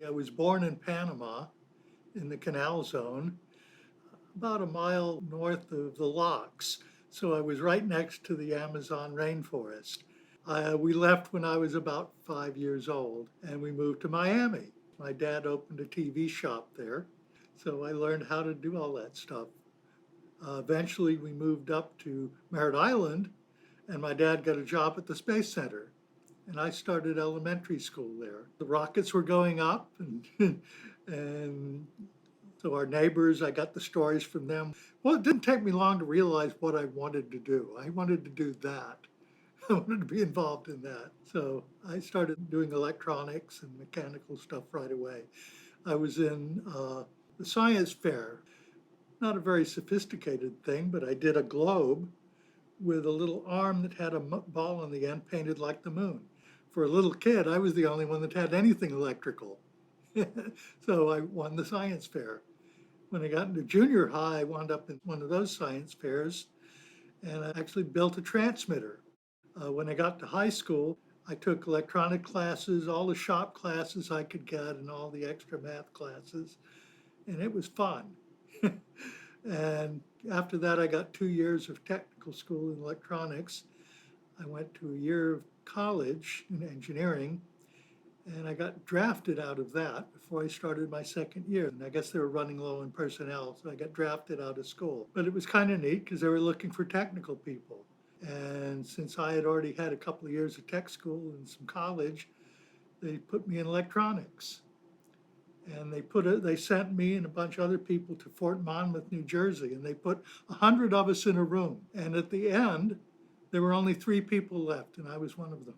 I was born in Panama in the Canal Zone, about a mile north of the locks. So I was right next to the Amazon rainforest. We left when I was about 5 years old and we moved to Miami. My dad opened a TV shop there, so I learned how to do all that stuff. Eventually, we moved up to Merritt Island, and my dad got a job at the Space Center. And I started elementary school there. The rockets were going up, and and so our neighbors, I got the stories from them. Well, it didn't take me long to realize what I wanted to do. I wanted to do that. I wanted to be involved in that. So I started doing electronics and mechanical stuff right away. I was in the science fair, not a very sophisticated thing, but I did a globe with a little arm that had a ball on the end painted like the moon. For a little kid, I was the only one that had anything electrical. So I won the science fair. When I got into junior high, I wound up in one of those science fairs and I actually built a transmitter. When I got to high school, I took electronic classes, all the shop classes I could get, and all the extra math classes, and it was fun. And after that, I got 2 years of technical school in electronics. I went to a year of college in engineering, and I got drafted out of that before I started my second year. And I guess they were running low on personnel, so I got drafted out of school. But it was kind of neat because they were looking for technical people. And since I had already had a couple of years of tech school and some college, they put me in electronics. And they sent me and a bunch of other people to Fort Monmouth, New Jersey, and they put 100 of us in a room. And at the end, there were only 3 people left, and I was one of them.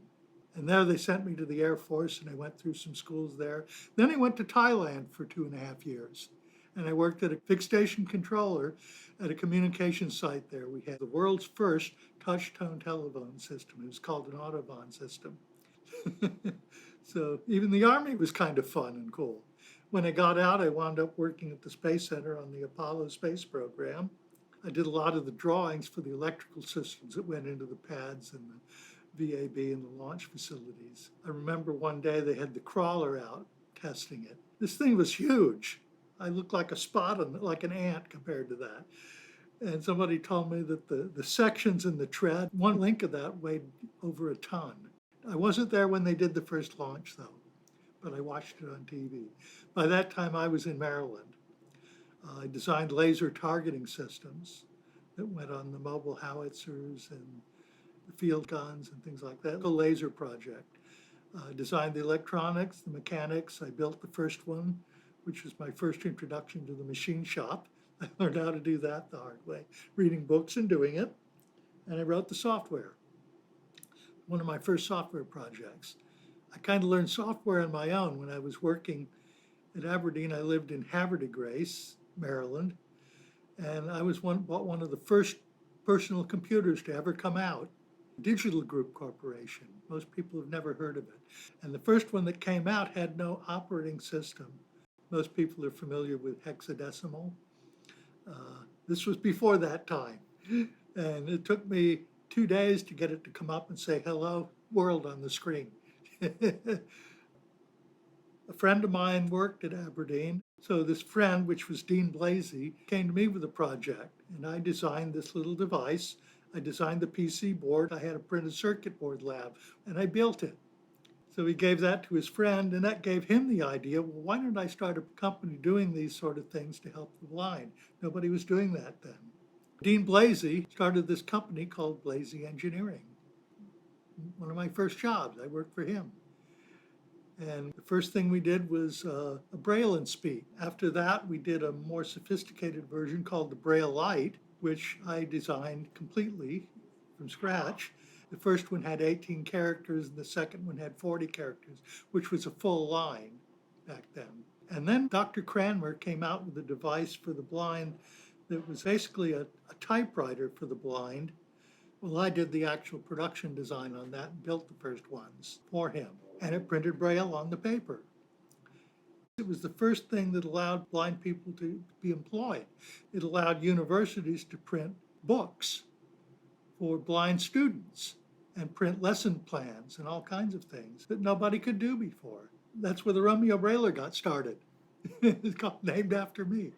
And there they sent me to the Air Force, and I went through some schools there. Then I went to Thailand for 2.5 years, and I worked at a fixed station controller at a communication site there. We had the world's first touch-tone telephone system. It was called an Autobahn system. So even the Army was kind of fun and cool. When I got out, I wound up working at the Space Center on the Apollo space program. I did a lot of the drawings for the electrical systems that went into the pads and the VAB and the launch facilities. I remember one day they had the crawler out testing it. This thing was huge. I looked like a spot on it, like an ant compared to that. And somebody told me that the sections in the tread, one link of that weighed over a ton. I wasn't there when they did the first launch, though, but I watched it on TV. By that time, I was in Maryland. I designed laser targeting systems that went on the mobile howitzers and the field guns and things like that. The laser project. I designed the electronics, the mechanics. I built the first one, which was my first introduction to the machine shop. I learned how to do that the hard way, reading books and doing it. And I wrote the software. One of my first software projects. I kind of learned software on my own when I was working at Aberdeen. I lived in Havre de Grace, Maryland, and I bought one of the first personal computers to ever come out, Digital Group Corporation. Most people have never heard of it. And the first one that came out had no operating system. Most people are familiar with hexadecimal. This was before that time. And it took me 2 days to get it to come up and say, hello, world on the screen. A friend of mine worked at Aberdeen. So this friend, which was Dean Blasey, came to me with a project. And I designed this little device. I designed the PC board. I had a printed circuit board lab, and I built it. So he gave that to his friend, and that gave him the idea, well, why don't I start a company doing these sort of things to help the blind? Nobody was doing that then. Dean Blasey started this company called Blasey Engineering. One of my first jobs, I worked for him. And the first thing we did was a Braille and Speak. After that, we did a more sophisticated version called the Braille Lite, which I designed completely from scratch. The first one had 18 characters, and the second one had 40 characters, which was a full line back then. And then Dr. Cranmer came out with a device for the blind that was basically a typewriter for the blind. Well, I did the actual production design on that and built the first ones for him. And it printed Braille on the paper. It was the first thing that allowed blind people to be employed. It allowed universities to print books for blind students and print lesson plans and all kinds of things that nobody could do before. That's where the Romeo Brailer got started. It's named after me.